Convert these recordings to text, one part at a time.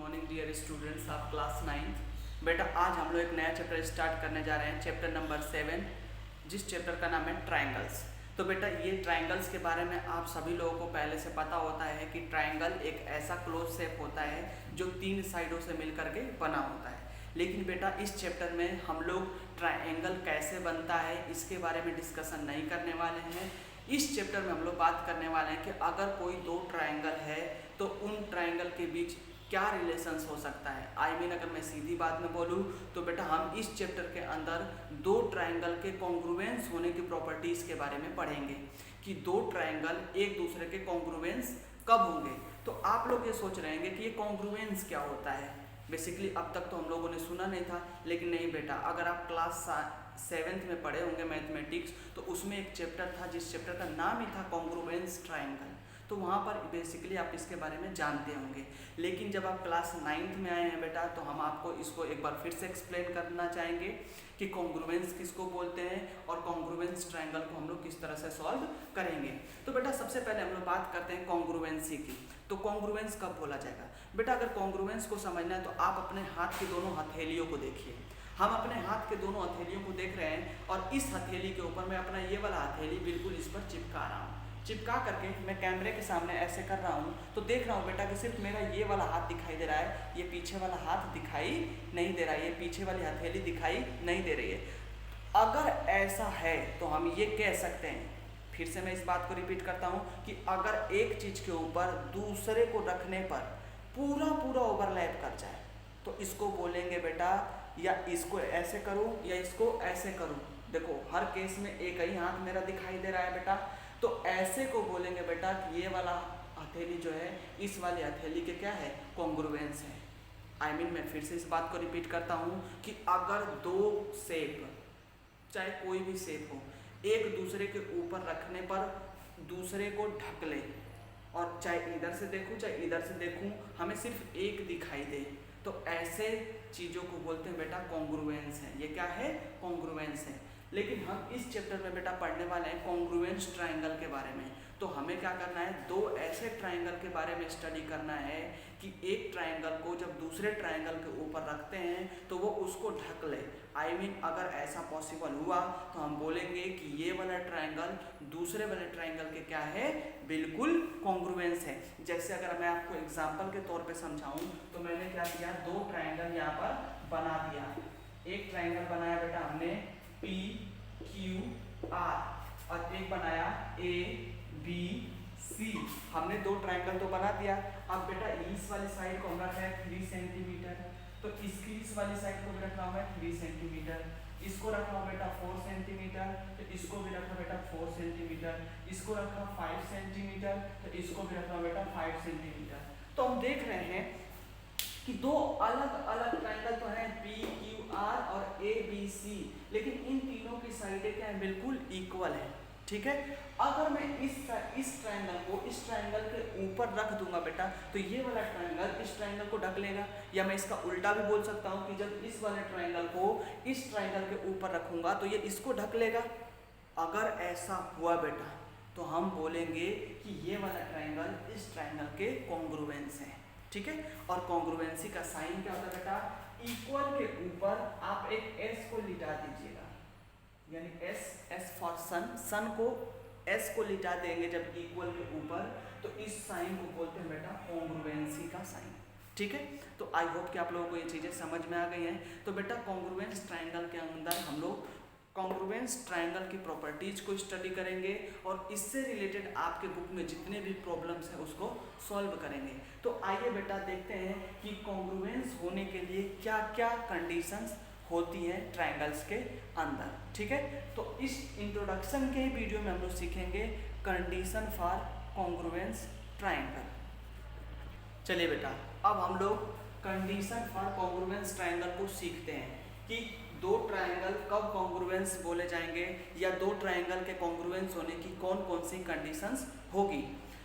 Morning dear students of class 9। बेटा आज हम लोग एक नया चैप्टर स्टार्ट करने जा रहे हैं, चैप्टर नंबर 7, जिस चैप्टर का नाम है ट्रायंगल्स। तो बेटा ये ट्रायंगल्स के बारे में आप सभी लोगों को पहले से पता होता है कि ट्रायंगल एक ऐसा क्लोज शेप होता है जो 3 साइडों से मिलकर के बना होता है। लेकिन बेटा इस चैप्टर में हम लोग ट्रायंगल कैसे बनता है इसके बारे में डिस्कशन नहीं करने वाले हैं। इस चैप्टर में हम लोग बात करने वाले हैं कि अगर कोई दो ट्रायंगल है तो उन ट्रायंगल के बीच क्या रिलेशंस हो सकता है। अगर मैं सीधी बात में बोलूँ तो बेटा हम इस चैप्टर के अंदर दो ट्रायंगल के कॉन्ग्रुएंस होने की प्रॉपर्टीज़ के बारे में पढ़ेंगे कि दो ट्रायंगल एक दूसरे के कॉन्ग्रुएंस कब होंगे। तो आप लोग ये सोच रहे हैं कि ये कॉन्ग्रुएंस क्या होता है। बेसिकली अब तक तो हम लोगों ने सुना नहीं था, लेकिन नहीं बेटा, अगर आप क्लास 7th में पढ़े होंगे मैथमेटिक्स तो उसमें एक चैप्टर था जिस चैप्टर का नाम ही था कॉन्ग्रुएंस ट्रायंगल। तो वहाँ पर बेसिकली आप इसके बारे में जानते होंगे। लेकिन जब आप क्लास 9th में आए हैं बेटा तो हम आपको इसको एक बार फिर से एक्सप्लेन करना चाहेंगे कि कॉन्ग्रुएंस किसको बोलते हैं और कॉन्ग्रुएंस ट्रायंगल को हम लोग किस तरह से सॉल्व करेंगे। तो बेटा सबसे पहले हम लोग बात करते हैं कॉन्ग्रुएंसी की। तो कॉन्ग्रुएंस कब बोला जाएगा बेटा? अगर कॉन्ग्रुएंस को समझना है तो आप अपने हाथ की दोनों हथेलियों को देखिए। हम अपने हाथ के दोनों हथेलियों को देख रहे हैं और इस हथेली के ऊपर मैं अपना ये वाला हथेली बिल्कुल इस पर चिपका रहा हूँ। चिपका करके मैं कैमरे के सामने ऐसे कर रहा हूँ तो देख रहा हूँ बेटा कि सिर्फ मेरा ये वाला हाथ दिखाई दे रहा है, ये पीछे वाला हाथ दिखाई नहीं दे रहा है, ये पीछे वाली हथेली दिखाई नहीं दे रही है। अगर ऐसा है तो हम ये कह सकते हैं, फिर से मैं इस बात को रिपीट करता हूँ कि अगर एक चीज़ के ऊपर दूसरे को रखने पर पूरा पूरा ओवरलैप कर जाए तो इसको बोलेंगे बेटा, या इसको ऐसे करूँ या इसको ऐसे करूँ। देखो हर केस में एक ही हाथ मेरा दिखाई दे रहा है बेटा, तो ऐसे को बोलेंगे बेटा कि ये वाला हथेली जो है इस वाली हथेली के क्या है, कॉन्ग्रुएंस है। मैं फिर से इस बात को रिपीट करता हूँ कि अगर दो शेप, चाहे कोई भी शेप हो, एक दूसरे के ऊपर रखने पर दूसरे को ढक ले, और चाहे इधर से देखूँ चाहे इधर से देखूँ हमें सिर्फ एक दिखाई दे, तो ऐसे चीज़ों को बोलते हैं बेटा कॉन्ग्रुएंस है। ये क्या है? कॉन्ग्रुएंस है। लेकिन हम इस चैप्टर में बेटा पढ़ने वाले हैं कॉन्ग्रुएंस ट्रायंगल के बारे में। तो हमें क्या करना है, दो ऐसे ट्रायंगल के बारे में स्टडी करना है कि एक ट्रायंगल को जब दूसरे ट्रायंगल के ऊपर रखते हैं तो वो उसको ढक ले। अगर ऐसा पॉसिबल हुआ तो हम बोलेंगे कि ये वाला ट्रायंगल दूसरे वाले ट्रायंगल के क्या है, बिल्कुल कॉन्ग्रुएंस है। जैसे अगर मैं आपको एग्जाम्पल के तौर पे समझाऊं तो मैंने क्या किया, दो ट्रायंगल यहाँ पर बना दिया। एक ट्रायंगल बनाया बेटा हमने पी क्यू आर और एक बनाया ए बी सी। हमने दो ट्रायंगल तो बना दिया। अब बेटा इस वाली साइड को हम रखा है 3 सेंटीमीटर, तो इसकी इस वाली साइड को भी रखना होगा 3 सेंटीमीटर, इसको रखा बेटा 4 सेंटीमीटर, तो इसको भी रखा बेटा 4 सेंटीमीटर, इसको रखा 5 सेंटीमीटर, तो इसको भी रखा बेटा 5 सेंटीमीटर। तो हम देख रहे हैं कि दो अलग अलग ट्रायंगल तो हैं पी क्यू आर और ए बी सी, लेकिन इन तीनों की साइडें क्या है, बिल्कुल इक्वल है। ठीक है, अगर मैं इस ट्रायंगल को इस ट्रायंगल के ऊपर रख दूंगा बेटा तो ये वाला ट्रायंगल इस ट्रायंगल को ढक लेगा, या मैं इसका उल्टा भी बोल सकता हूँ कि जब इस वाले ट्रायंगल को इस ट्रायंगल के ऊपर रखूंगा तो ये इसको ढक लेगा। अगर ऐसा हुआ बेटा तो हम बोलेंगे कि ये वाला ट्रायंगल इस ट्रायंगल के कॉन्ग्रुएंस है। ठीक है, और कॉन्ग्रुएंसी का साइन क्या होता है बेटा, इक्वल के ऊपर आप एक एस को लिटा दीजिएगा, यानी एस फॉर सन, सन को एस को लिटा देंगे जब इक्वल के ऊपर, तो इस साइन को बोलते हैं बेटा कॉन्ग्रुएंसी का साइन। ठीक है, तो आई होप कि आप लोगों को ये चीज़ें समझ में आ गई हैं। तो बेटा कॉन्ग्रुएंस ट्रायंगल के अंदर हम लोग कॉन्ग्रुएंस ट्रायंगल की प्रॉपर्टीज को स्टडी करेंगे और इससे रिलेटेड आपके बुक में जितने भी प्रॉब्लम्स हैं उसको सॉल्व करेंगे। तो आइए बेटा देखते हैं कि कॉन्ग्रुएंस होने के लिए क्या क्या कंडीशंस होती हैं ट्रायंगल्स के अंदर। ठीक है, तो इस इंट्रोडक्शन के वीडियो में हम लोग सीखेंगे कंडीशन फॉर कॉन्ग्रुएंस ट्रायंगल। चलिए बेटा, अब हम लोग कंडीशन फॉर कॉन्ग्रुएंस ट्रायंगल को सीखते हैं कि दो ट्रायंगल कब कॉन्ग्रुएंस बोले जाएंगे या दो ट्रायंगल के कॉन्ग्रुएंस होने की कौन कौन सी कंडीशंस होगी।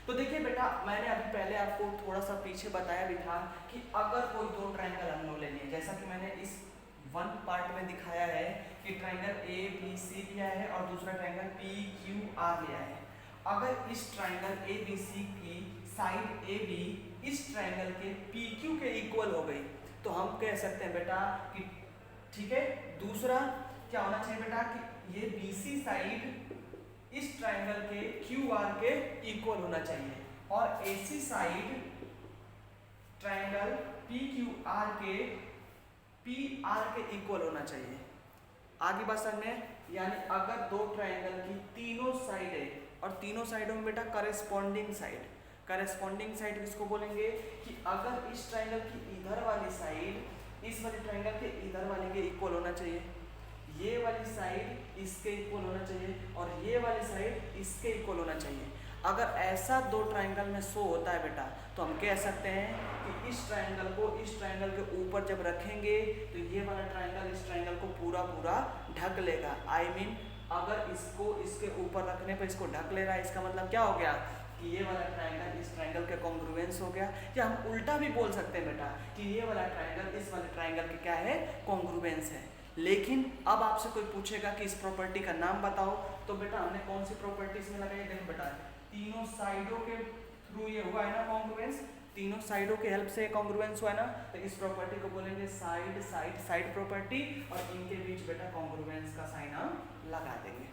तो देखिए बेटा, मैंने अभी पहले आपको थोड़ा सा पीछे बताया भी था कि अगर कोई दो ट्रायंगल हम लोग ले लिए, जैसा कि मैंने इस वन पार्ट में दिखाया है कि ट्रायंगल ए बी सी लिया है और दूसरा ट्रायंगल पी क्यू आर लिया है। अगर इस ट्रायंगल ए बी सी की साइड ए बी इस ट्रायंगल के पी क्यू के इक्वल इक्वल हो गई, तो हम कह सकते हैं बेटा कि ठीक है। दूसरा क्या होना चाहिए बेटा कि ये BC साइड इस ट्राइंगल के QR के इक्वल होना चाहिए और AC साइड ट्राइंगल PQR के PR के इक्वल होना चाहिए। आगे बात समझ में, यानी अगर दो ट्राइंगल की तीनों साइड है और तीनों साइडों में बेटा करेस्पॉन्डिंग साइड किसको बोलेंगे कि अगर इस ट्राइंगल की इधर वाली साइड इस वाले ट्राइंगल के इधर वाले के इक्वल होना चाहिए, ये वाली साइड इसके इक्वल होना चाहिए और ये वाली साइड इसके इक्वल होना चाहिए। अगर ऐसा दो ट्राइंगल में शो होता है बेटा तो हम कह सकते हैं कि इस ट्राइंगल को इस ट्राइंगल के ऊपर जब रखेंगे तो ये वाला ट्राइंगल इस ट्राइंगल को पूरा ढक लेगा। आई मीन अगर इसको इसके ऊपर रखने पर इसको ढक ले रहा है, इसका मतलब क्या हो गया कि ये वाला ट्राइंगल इस ट्राइंगल के कॉन्ग्रुएंस हो गया। या हम उल्टा भी बोल सकते हैं बेटा कि ये वाला ट्राइंगल इस वाले ट्राइंगल के क्या है, कॉन्ग्रुएंस है। लेकिन अब आपसे कोई पूछेगा कि इस प्रॉपर्टी का नाम बताओ, तो बेटा हमने कौन सी प्रॉपर्टी इसमें लगाई, देखो बेटा तीनों साइडों के थ्रू ये हुआ है ना कॉन्ग्रुएंस, तीनों साइडों के हेल्प से कॉन्ग्रुएंस हुआ है ना, तो इस प्रॉपर्टी को बोलेंगे साइड प्रॉपर्टी और इनके बीच बेटा कॉन्ग्रुएंस का साइन हम लगा देंगे।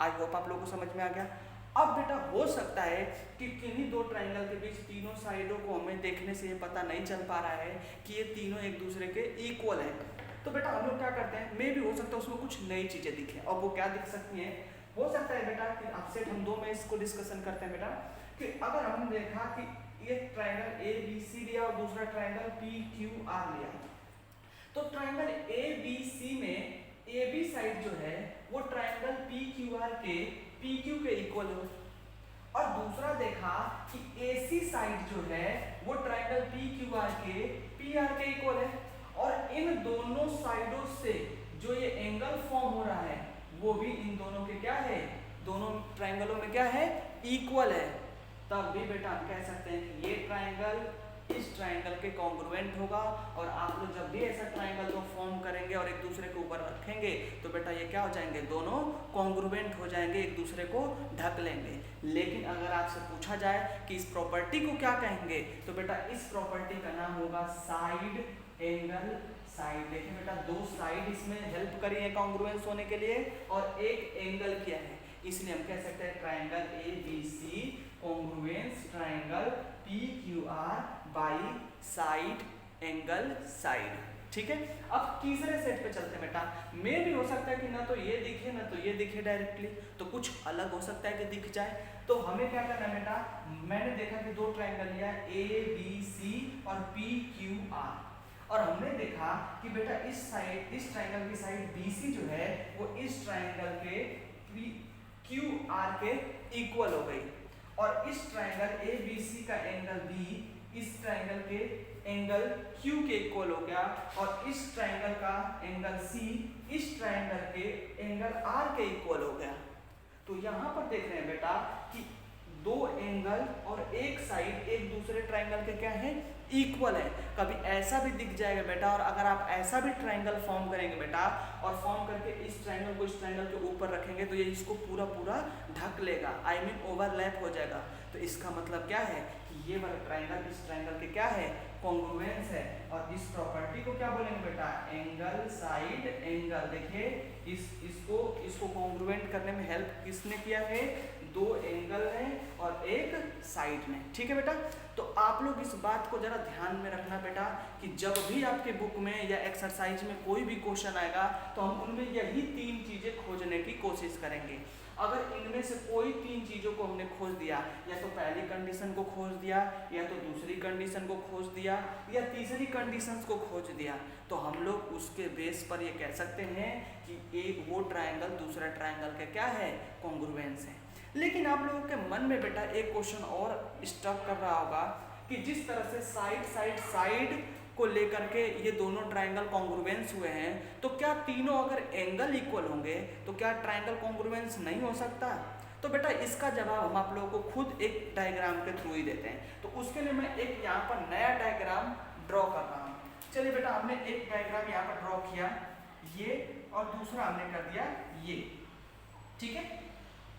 आई होप आप लोगों को समझ में आ गया। अब बेटा हो सकता है कि किन्हीं दो ट्राइंगल के बीच तीनों साइडों को हमें देखने से ये पता नहीं चल पा रहा है कि ये तीनों एक दूसरे के इक्वल है, तो बेटा हम लोग क्या करते हैं, मे भी हो सकता है उसमें कुछ नई चीजें दिखे। और वो क्या दिख सकती हैं, हो सकता है बेटा कि आपसे हम दो में इसको डिस्कशन करते हैं बेटा कि अगर हमने देखा कि ये ट्राइंगल ABC लिया और दूसरा ट्राइंगल PQR लिया, तो ट्राइंगल ABC में AB साइड जो है वो ट्राइंगल PQR के PQ के इक्वल हो, और दूसरा देखा कि AC साइड जो है वो ट्राइंगल PQR के PR के इक्वल है, और इन दोनों साइडों से जो ये एंगल फॉर्म हो रहा है वो भी इन दोनों के क्या है, दोनों ट्राइंगलों में क्या है, इक्वल है। तब भी बेटा हम कह सकते हैं कि ये ट्राइंगल इस ट्राइंगल के कॉन्ग्रुएंट होगा, और आप लोग जब भी ऐसा ट्राइंगल को फॉर्म करेंगे और एक दूसरे के ऊपर रखेंगे तो बेटा ये क्या हो जाएंगे, दोनों कॉन्ग्रुएंट हो जाएंगे, एक दूसरे को ढक लेंगे। लेकिन अगर आपसे पूछा जाए कि इस प्रॉपर्टी को क्या कहेंगे, तो बेटा इस प्रॉपर्टी का नाम होगा साइड एंगल साइड। देखिए बेटा दो साइड इसमें हेल्प करी है कॉन्ग्रुएंस होने के लिए और एक एंगल किया है, इसलिए हम कह सकते हैं triangle ABC congruence triangle PQR by side angle side. ठीक है, अब तीसरे सेट पे चलते हैं बेटा। में भी हो सकता है कि ना तो ये दिखे ना तो ये दिखे डायरेक्टली, तो कुछ अलग हो सकता है कि दिख जाए। तो हमें क्या करना है बेटा, मैंने देखा कि दो ट्राइंगल लिया ABC और PQR, और हमने देखा कि बेटा इस ट्राइंगल की साइड BC जो है वो इस ट्राइंगल के QR के इक्वल हो गई, और इस ट्राइंगल ABC का एंगल B इस ट्राइंगल के एंगल Q के इक्वल हो गया, और इस ट्राइंगल का एंगल C इस ट्राइंगल के एंगल R के इक्वल हो गया। तो यहाँ पर देख रहे हैं बेटा कि दो एंगल और एक साइड एक दूसरे ट्राइंगल के क्या है, इक्वल है। कभी ऐसा भी दिख जाएगा बेटा, और अगर आप ऐसा भी ट्राइंगल फॉर्म करेंगे बेटा और फॉर्म करके इस ट्राइंगल को इस ट्राइंगल के ऊपर रखेंगे तो ये इसको पूरा ढक लेगा, आई मीन ओवरलैप हो जाएगा। तो इसका मतलब क्या है कि ये वाला ट्राइंगल इस ट्राइंगल के क्या है, कॉन्ग्रुएंस है। और इस प्रॉपर्टी को क्या बोलेंगे बेटा, एंगल साइड एंगल। देखिए इसको कॉन्ग्रुएंट करने में हेल्प किसने किया है, दो एंगल है और एक साइड में। ठीक है बेटा, तो आप लोग इस बात को जरा ध्यान में रखना बेटा कि जब भी आपके बुक में या एक्सरसाइज में कोई भी क्वेश्चन आएगा तो हम उनमें यही तीन चीजें खोजने की कोशिश करेंगे। अगर इनमें से कोई तीन चीजों को हमने खोज दिया, या तो पहली कंडीशन को खोज दिया, या तो दूसरी कंडीशन को खोज दिया, या तीसरी कंडीशन को खोज दिया, तो हम लोग उसके बेस पर ये कह सकते हैं कि एक वो ट्राइंगल दूसरा ट्राइंगल का क्या है, कॉन्ग्रुएंस है। लेकिन आप लोगों के मन में बेटा एक क्वेश्चन और स्टक कर रहा होगा कि जिस तरह से साइड को लेकर के ये दोनों ट्राइंगल कॉन्ग्रुएंस हुए हैं, तो क्या तीनों अगर एंगल इक्वल होंगे तो क्या ट्राइंगल कॉन्ग्रुएंस नहीं हो सकता? तो बेटा इसका जवाब हम आप लोगों को खुद एक डायग्राम के थ्रू ही देते हैं। तो उसके लिए मैं एक यहाँ पर नया डायग्राम ड्रॉ कर रहा हूँ। चलिए बेटा, हमने एक डायग्राम यहाँ पर ड्रॉ किया, ये, और दूसरा हमने कर दिया ये। ठीक है,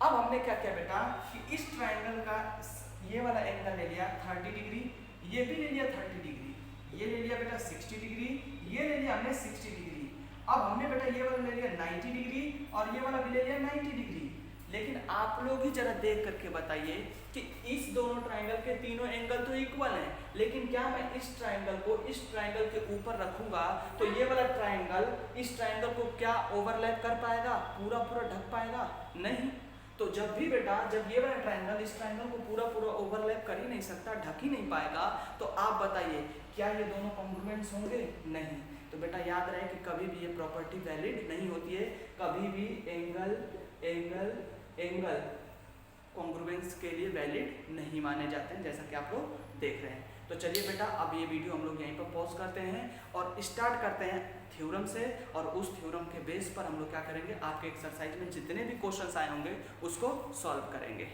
अब हमने क्या किया बेटा कि इस ट्राइंगल का ये वाला एंगल ले लिया 30 डिग्री, ये भी ले लिया 30 डिग्री, ये ले लिया बेटा 60 डिग्री। अब हमने बेटा ये वाला ले लिया 90 डिग्री और ये वाला भी ले लिया 90 डिग्री। लेकिन आप लोग ही जरा देख करके बताइए कि इस दोनों ट्राइंगल के तीनों एंगल तो इक्वल हैं, लेकिन क्या मैं इस ट्राइंगल को इस ट्राइंगल के ऊपर रखूंगा तो ये वाला ट्राइंगल इस ट्राइंगल को क्या ओवरलैप कर पाएगा, पूरा पूरा ढक पाएगा? नहीं। तो जब भी बेटा जब ये वाला ट्राइंगल इस ट्राइंगल को पूरा पूरा ओवरलैप कर ही नहीं सकता, ढक ही नहीं पाएगा, तो आप बताइए क्या ये दोनों कॉन्ग्रुएंट्स होंगे? नहीं। तो बेटा याद रहे कि कभी भी ये प्रॉपर्टी वैलिड नहीं होती है, कभी भी एंगल एंगल एंगल कॉन्ग्रुएंस के लिए वैलिड नहीं माने जाते हैं, जैसा कि आप लोग देख रहे हैं। तो चलिए बेटा अब ये वीडियो हम लोग यहीं पर पॉज करते हैं और स्टार्ट करते हैं थ्योरम से, और उस थ्योरम के बेस पर हम लोग क्या करेंगे, आपके एक्सरसाइज में जितने भी क्वेश्चंस आए होंगे उसको सॉल्व करेंगे।